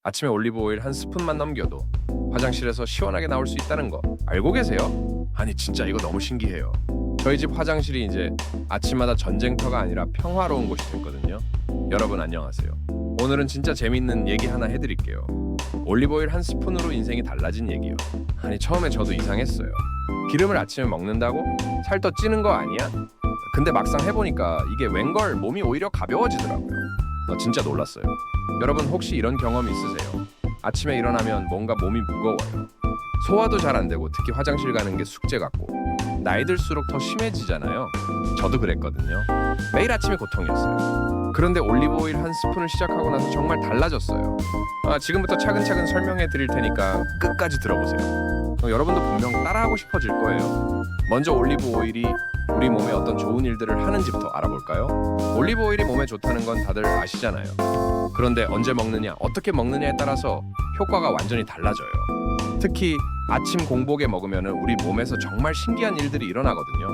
아침에 올리브 오일 한 스푼만 넘겨도 화장실에서 시원하게 나올 수 있다는 거 알고 계세요? 아니 진짜 이거 너무 신기해요. 저희 집 화장실이 이제 아침마다 전쟁터가 아니라 평화로운 곳이 됐거든요. 여러분 안녕하세요. 오늘은 진짜 재밌는 얘기 하나 해드릴게요. 올리브 오일 한 스푼으로 인생이 달라진 얘기요. 아니 처음에 저도 이상했어요. 기름을 아침에 먹는다고? 살 더 찌는 거 아니야? 근데 막상 해보니까 이게 웬걸 몸이 오히려 가벼워지더라고요. 진짜 놀랐어요. 여러분 혹시 이런 경험 있으세요? 아침에 일어나면 뭔가 몸이 무거워요. 소화도 잘 안 되고 특히 화장실 가는 게 숙제 같고 나이 들수록 더 심해지잖아요. 저도 그랬거든요. 매일 아침이 고통이었어요. 그런데 올리브 오일 한 스푼을 시작하고 나서 정말 달라졌어요. 지금부터 차근차근 설명해 드릴 테니까 끝까지 들어보세요. 여러분도 분명 따라하고 싶어질 거예요. 먼저 올리브 오일이 우리 몸에 어떤 좋은 일들을 하는지부터 알아볼까요? 올리브 오일이 몸에 좋다는 건 다들 아시잖아요. 그런데 언제 먹느냐, 어떻게 먹느냐에 따라서 효과가 완전히 달라져요. 특히 아침 공복에 먹으면 우리 몸에서 정말 신기한 일들이 일어나거든요.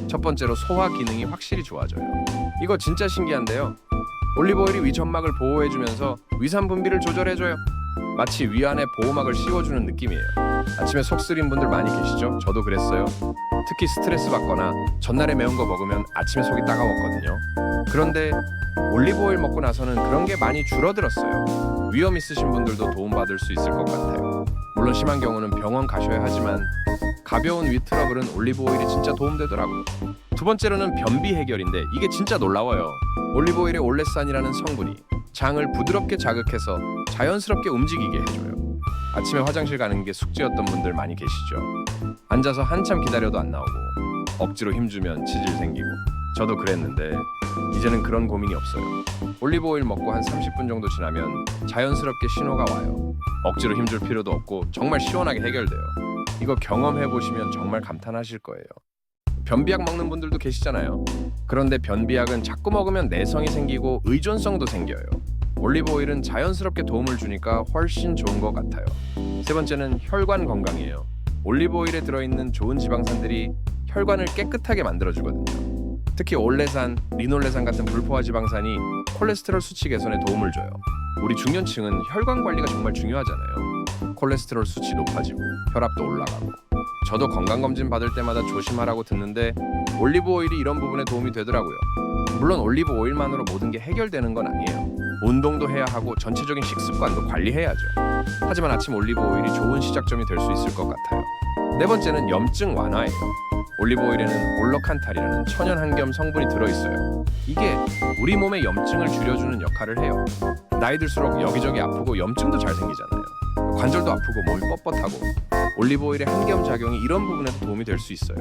첫 번째로 소화 기능이 확실히 좋아져요. 이거 진짜 신기한데요. 올리브 오일이 위 점막을 보호해주면서 위산 분비를 조절해줘요. 마치 위 안에 보호막을 씌워주는 느낌이에요. 아침에 속 쓰린 분들 많이 계시죠? 저도 그랬어요. 특히 스트레스 받거나 전날에 매운 거 먹으면 아침에 속이 따가웠거든요. 그런데 올리브 오일 먹고 나서는 그런 게 많이 줄어들었어요. 위험 있으신 분들도 도움받을 수 있을 것 같아요. 물론 심한 경우는 병원 가셔야 하지만 가벼운 위 트러블은 올리브 오일이 진짜 도움되더라고요. 두 번째로는 변비 해결인데 이게 진짜 놀라워요. 올리브 오일의 올레산이라는 성분이 장을 부드럽게 자극해서 자연스럽게 움직이게 해줘요. 아침에 화장실 가는 게 숙제였던 분들 많이 계시죠? 앉아서 한참 기다려도 안 나오고 억지로 힘주면 치질 생기고 저도 그랬는데 이제는 그런 고민이 없어요. 올리브 오일 먹고 한 30분 정도 지나면 자연스럽게 신호가 와요. 억지로 힘줄 필요도 없고 정말 시원하게 해결돼요. 이거 경험해보시면 정말 감탄하실 거예요. 변비약 먹는 분들도 계시잖아요. 그런데 변비약은 자꾸 먹으면 내성이 생기고 의존성도 생겨요. 올리브 오일은 자연스럽게 도움을 주니까 훨씬 좋은 것 같아요. 세 번째는 혈관 건강이에요. 올리브 오일에 들어있는 좋은 지방산들이 혈관을 깨끗하게 만들어주거든요. 특히 올레산, 리놀레산 같은 불포화 지방산이 콜레스테롤 수치 개선에 도움을 줘요. 우리 중년층은 혈관 관리가 정말 중요하잖아요. 콜레스테롤 수치 높아지고 혈압도 올라가고 저도 건강검진 받을 때마다 조심하라고 듣는데 올리브 오일이 이런 부분에 도움이 되더라고요. 물론 올리브 오일만으로 모든 게 해결되는 건 아니에요. 운동도 해야 하고 전체적인 식습관도 관리해야죠. 하지만 아침 올리브 오일이 좋은 시작점이 될 수 있을 것 같아요. 네 번째는 염증 완화예요. 올리브 오일에는 올러칸탈이라는 천연 한겸 성분이 들어있어요. 이게 우리 몸의 염증을 줄여주는 역할을 해요. 나이 들수록 여기저기 아프고 염증도 잘 생기잖아요. 관절도 아프고 몸이 뻣뻣하고 올리브 오일의 한겸 작용이 이런 부분에도 도움이 될 수 있어요.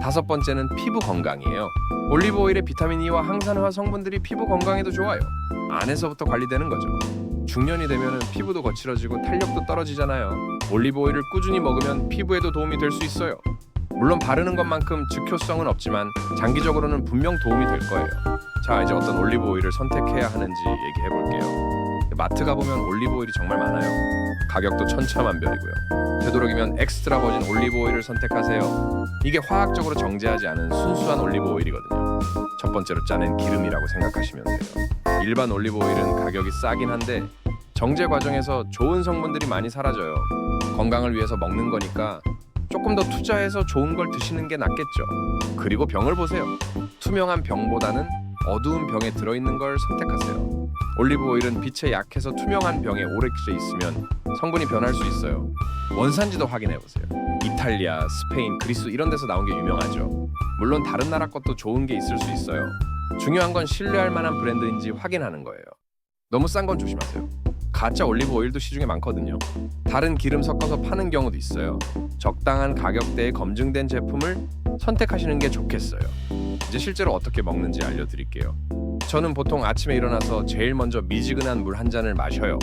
다섯 번째는 피부 건강이에요. 올리브 오일의 비타민 E와 항산화 성분들이 피부 건강에도 좋아요. 안에서부터 관리되는 거죠. 중년이 되면 피부도 거칠어지고 탄력도 떨어지잖아요. 올리브 오일을 꾸준히 먹으면 피부에도 도움이 될 수 있어요. 물론 바르는 것만큼 즉효성은 없지만 장기적으로는 분명 도움이 될 거예요. 자, 이제 어떤 올리브 오일을 선택해야 하는지 얘기해 볼게요. 마트 가보면 올리브 오일이 정말 많아요. 가격도 천차만별이고요. 되도록이면 엑스트라 버진 올리브 오일을 선택하세요. 이게 화학적으로 정제하지 않은 순수한 올리브 오일이거든요. 첫 번째로 짜낸 기름이라고 생각하시면 돼요. 일반 올리브 오일은 가격이 싸긴 한데 정제 과정에서 좋은 성분들이 많이 사라져요. 건강을 위해서 먹는 거니까 조금 더 투자해서 좋은 걸 드시는 게 낫겠죠. 그리고 병을 보세요. 투명한 병보다는 어두운 병에 들어있는 걸 선택하세요. 올리브 오일은 빛에 약해서 투명한 병에 오래 있으면 성분이 변할 수 있어요. 원산지도 확인해보세요. 이탈리아, 스페인, 그리스 이런 데서 나온 게 유명하죠. 물론 다른 나라 것도 좋은 게 있을 수 있어요. 중요한 건 신뢰할 만한 브랜드인지 확인하는 거예요. 너무 싼 건 조심하세요. 가짜 올리브 오일도 시중에 많거든요. 다른 기름 섞어서 파는 경우도 있어요. 적당한 가격대에 검증된 제품을 선택하시는 게 좋겠어요. 이제 실제로 어떻게 먹는지 알려드릴게요. 저는 보통 아침에 일어나서 제일 먼저 미지근한 물 한 잔을 마셔요.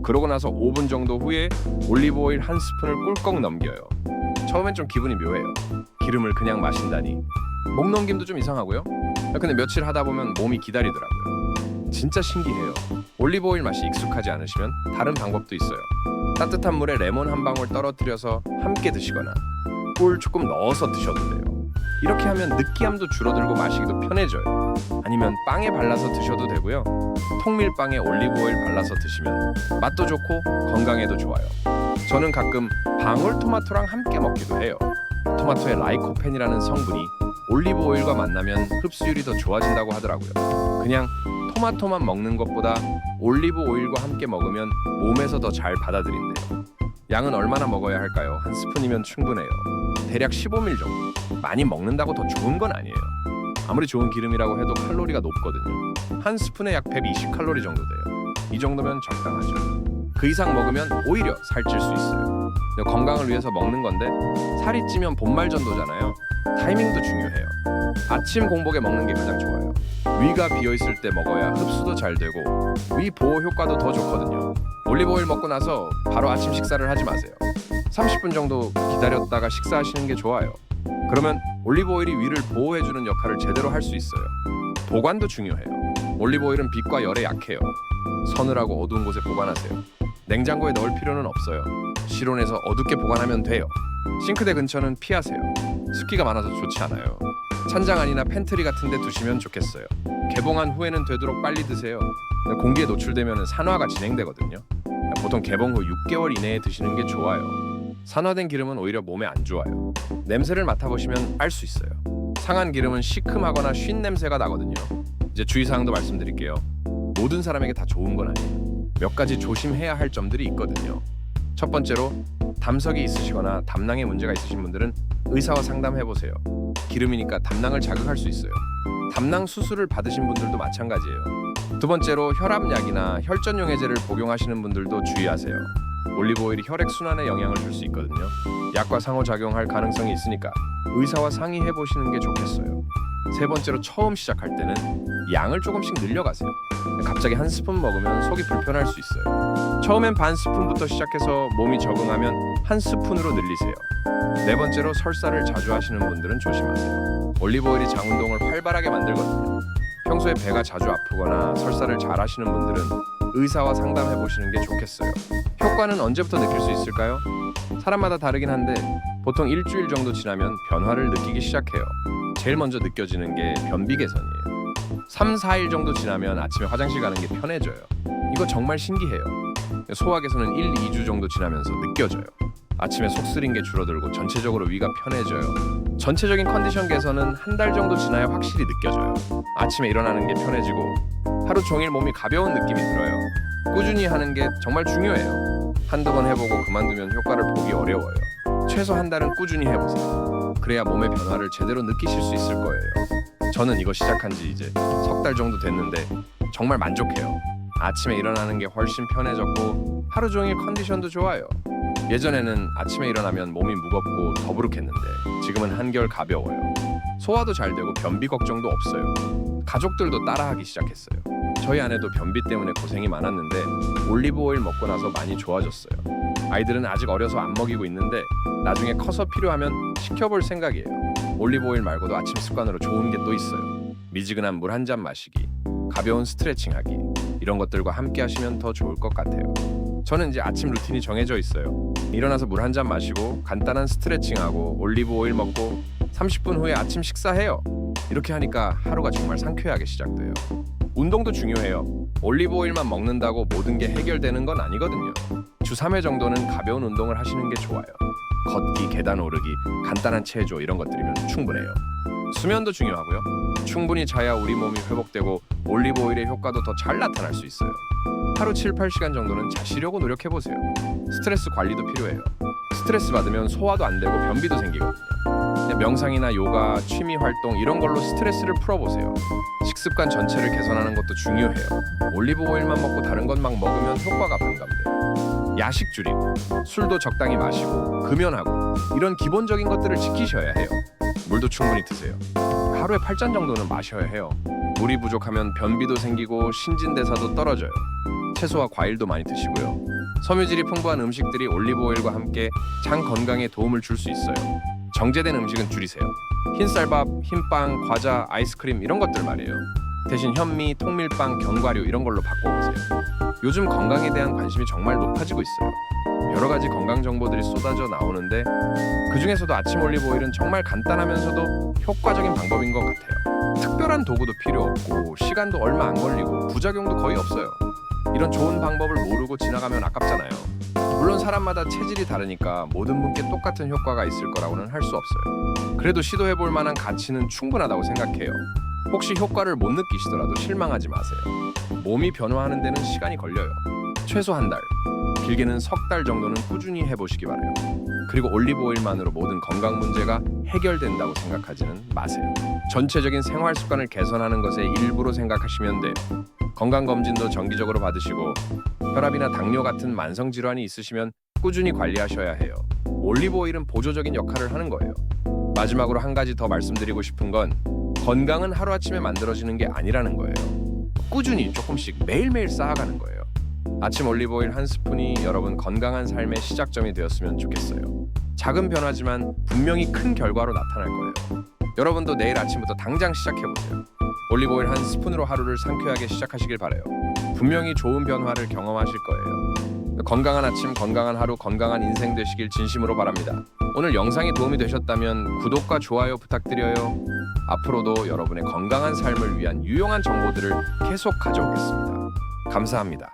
그러고 나서 5분 정도 후에 올리브 오일 한 스푼을 꿀꺽 넘겨요. 처음엔 좀 기분이 묘해요. 기름을 그냥 마신다니. 목 넘김도 좀 이상하고요. 근데 며칠 하다 보면 몸이 기다리더라고요. 진짜 신기해요. 올리브 오일 맛이 익숙하지 않으시면 다른 방법도 있어요. 따뜻한 물에 레몬 한 방울 떨어뜨려서 함께 드시거나 꿀 조금 넣어서 드셔도 돼요. 이렇게 하면 느끼함도 줄어들고 마시기도 편해져요. 아니면 빵에 발라서 드셔도 되고요. 통밀빵에 올리브 오일 발라서 드시면 맛도 좋고 건강에도 좋아요. 저는 가끔 방울토마토랑 함께 먹기도 해요. 토마토의 라이코펜이라는 성분이 올리브 오일과 만나면 흡수율이 더 좋아진다고 하더라고요. 그냥 토마토만 먹는 것보다 올리브 오일과 함께 먹으면 몸에서 더 잘 받아들인대요. 양은 얼마나 먹어야 할까요? 한 스푼이면 충분해요. 대략 15ml 정도. 많이 먹는다고 더 좋은 건 아니에요. 아무리 좋은 기름이라고 해도 칼로리가 높거든요. 한 스푼에 약 120칼로리 정도 돼요. 이 정도면 적당하죠. 그 이상 먹으면 오히려 살찔 수 있어요. 건강을 위해서 먹는 건데 살이 찌면 본말전도잖아요. 타이밍도 중요해요. 아침 공복에 먹는 게 가장 좋아요. 위가 비어있을 때 먹어야 흡수도 잘 되고 위 보호 효과도 더 좋거든요. 올리브 오일 먹고 나서 바로 아침 식사를 하지 마세요. 30분 정도 기다렸다가 식사하시는 게 좋아요. 그러면 올리브 오일이 위를 보호해주는 역할을 제대로 할 수 있어요. 보관도 중요해요. 올리브 오일은 빛과 열에 약해요. 서늘하고 어두운 곳에 보관하세요. 냉장고에 넣을 필요는 없어요. 실온에서 어둡게 보관하면 돼요. 싱크대 근처는 피하세요. 습기가 많아서 좋지 않아요. 찬장 안이나 팬트리 같은 데 두시면 좋겠어요. 개봉한 후에는 되도록 빨리 드세요. 공기에 노출되면 산화가 진행되거든요. 보통 개봉 후 6개월 이내에 드시는 게 좋아요. 산화된 기름은 오히려 몸에 안 좋아요. 냄새를 맡아보시면 알 수 있어요. 상한 기름은 시큼하거나 쉰 냄새가 나거든요. 이제 주의사항도 말씀드릴게요. 모든 사람에게 다 좋은 건 아니에요. 몇 가지 조심해야 할 점들이 있거든요. 첫 번째로 담석이 있으시거나 담낭에 문제가 있으신 분들은 의사와 상담해보세요. 기름이니까 담낭을 자극할 수 있어요. 담낭 수술을 받으신 분들도 마찬가지예요. 두 번째로 혈압약이나 혈전용 해제를 복용하시는 분들도 주의하세요. 올리브 오일이 혈액순환에 영향을 줄 수 있거든요. 약과 상호작용할 가능성이 있으니까 의사와 상의해보시는 게 좋겠어요. 세 번째로 처음 시작할 때는 양을 조금씩 늘려가세요. 갑자기 한 스푼 먹으면 속이 불편할 수 있어요. 처음엔 반 스푼부터 시작해서 몸이 적응하면 한 스푼으로 늘리세요. 네 번째로 설사를 자주 하시는 분들은 조심하세요. 올리브 오일이 장 운동을 활발하게 만들거든요. 평소에 배가 자주 아프거나 설사를 잘 하시는 분들은 의사와 상담해 보시는 게 좋겠어요. 효과는 언제부터 느낄 수 있을까요? 사람마다 다르긴 한데 보통 일주일 정도 지나면 변화를 느끼기 시작해요. 제일 먼저 느껴지는 게 변비 개선이에요. 3, 4일 정도 지나면 아침에 화장실 가는 게 편해져요. 이거 정말 신기해요. 소화 개선은 1, 2주 정도 지나면서 느껴져요. 아침에 속 쓰린 게 줄어들고 전체적으로 위가 편해져요. 전체적인 컨디션 개선은 한 달 정도 지나야 확실히 느껴져요. 아침에 일어나는 게 편해지고 하루 종일 몸이 가벼운 느낌이 들어요. 꾸준히 하는 게 정말 중요해요. 한두 번 해보고 그만두면 효과를 보기 어려워요. 최소 한 달은 꾸준히 해보세요. 그래야 몸의 변화를 제대로 느끼실 수 있을 거예요. 저는 이거 시작한 지 이제 석 달 정도 됐는데 정말 만족해요. 아침에 일어나는 게 훨씬 편해졌고 하루 종일 컨디션도 좋아요. 예전에는 아침에 일어나면 몸이 무겁고 더부룩했는데 지금은 한결 가벼워요. 소화도 잘 되고 변비 걱정도 없어요. 가족들도 따라하기 시작했어요. 저희 아내도 변비 때문에 고생이 많았는데 올리브 오일 먹고 나서 많이 좋아졌어요. 아이들은 아직 어려서 안 먹이고 있는데 나중에 커서 필요하면 시켜볼 생각이에요. 올리브 오일 말고도 아침 습관으로 좋은 게 또 있어요. 미지근한 물 한 잔 마시기, 가벼운 스트레칭하기, 이런 것들과 함께 하시면 더 좋을 것 같아요. 저는 이제 아침 루틴이 정해져 있어요. 일어나서 물 한 잔 마시고 간단한 스트레칭하고 올리브 오일 먹고 30분 후에 아침 식사해요. 이렇게 하니까 하루가 정말 상쾌하게 시작돼요. 운동도 중요해요. 올리브 오일만 먹는다고 모든 게 해결되는 건 아니거든요. 주 3회 정도는 가벼운 운동을 하시는 게 좋아요. 걷기, 계단 오르기, 간단한 체조 이런 것들이면 충분해요. 수면도 중요하고요. 충분히 자야 우리 몸이 회복되고 올리브 오일의 효과도 더 잘 나타날 수 있어요. 하루 7, 8시간 정도는 자시려고 노력해보세요. 스트레스 관리도 필요해요. 스트레스 받으면 소화도 안 되고 변비도 생기거든요. 명상이나 요가, 취미 활동 이런 걸로 스트레스를 풀어보세요. 식습관 전체를 개선하는 것도 중요해요. 올리브 오일만 먹고 다른 것 막 먹으면 효과가 반감돼요. 야식 줄임, 술도 적당히 마시고 금연하고 이런 기본적인 것들을 지키셔야 해요. 물도 충분히 드세요. 하루에 8잔 정도는 마셔야 해요. 물이 부족하면 변비도 생기고 신진대사도 떨어져요. 채소와 과일도 많이 드시고요. 섬유질이 풍부한 음식들이 올리브 오일과 함께 장 건강에 도움을 줄 수 있어요. 정제된 음식은 줄이세요. 흰쌀밥, 흰빵, 과자, 아이스크림 이런 것들 말이에요. 대신 현미, 통밀빵, 견과류 이런 걸로 바꿔보세요. 요즘 건강에 대한 관심이 정말 높아지고 있어요. 여러 가지 건강 정보들이 쏟아져 나오는데 그중에서도 아침 올리브 오일은 정말 간단하면서도 효과적인 방법인 것 같아요. 특별한 도구도 필요 없고 시간도 얼마 안 걸리고 부작용도 거의 없어요. 이런 좋은 방법을 모르고 지나가면 아깝잖아요. 물론 사람마다 체질이 다르니까 모든 분께 똑같은 효과가 있을 거라고는 할 수 없어요. 그래도 시도해볼 만한 가치는 충분하다고 생각해요. 혹시 효과를 못 느끼시더라도 실망하지 마세요. 몸이 변화하는 데는 시간이 걸려요. 최소 한 달, 길게는 석 달 정도는 꾸준히 해보시기 바라요. 그리고 올리브 오일만으로 모든 건강 문제가 해결된다고 생각하지는 마세요. 전체적인 생활 습관을 개선하는 것의 일부로 생각하시면 돼요. 건강검진도 정기적으로 받으시고 혈압이나 당뇨 같은 만성 질환이 있으시면 꾸준히 관리하셔야 해요. 올리브 오일은 보조적인 역할을 하는 거예요. 마지막으로 한 가지 더 말씀드리고 싶은 건 건강은 하루아침에 만들어지는 게 아니라는 거예요. 꾸준히 조금씩 매일매일 쌓아가는 거예요. 아침 올리브 오일 한 스푼이 여러분 건강한 삶의 시작점이 되었으면 좋겠어요. 작은 변화지만 분명히 큰 결과로 나타날 거예요. 여러분도 내일 아침부터 당장 시작해보세요. 올리브 오일 한 스푼으로 하루를 상쾌하게 시작하시길 바라요. 분명히 좋은 변화를 경험하실 거예요. 건강한 아침, 건강한 하루, 건강한 인생 되시길 진심으로 바랍니다. 오늘 영상이 도움이 되셨다면 구독과 좋아요 부탁드려요. 앞으로도 여러분의 건강한 삶을 위한 유용한 정보들을 계속 가져오겠습니다. 감사합니다.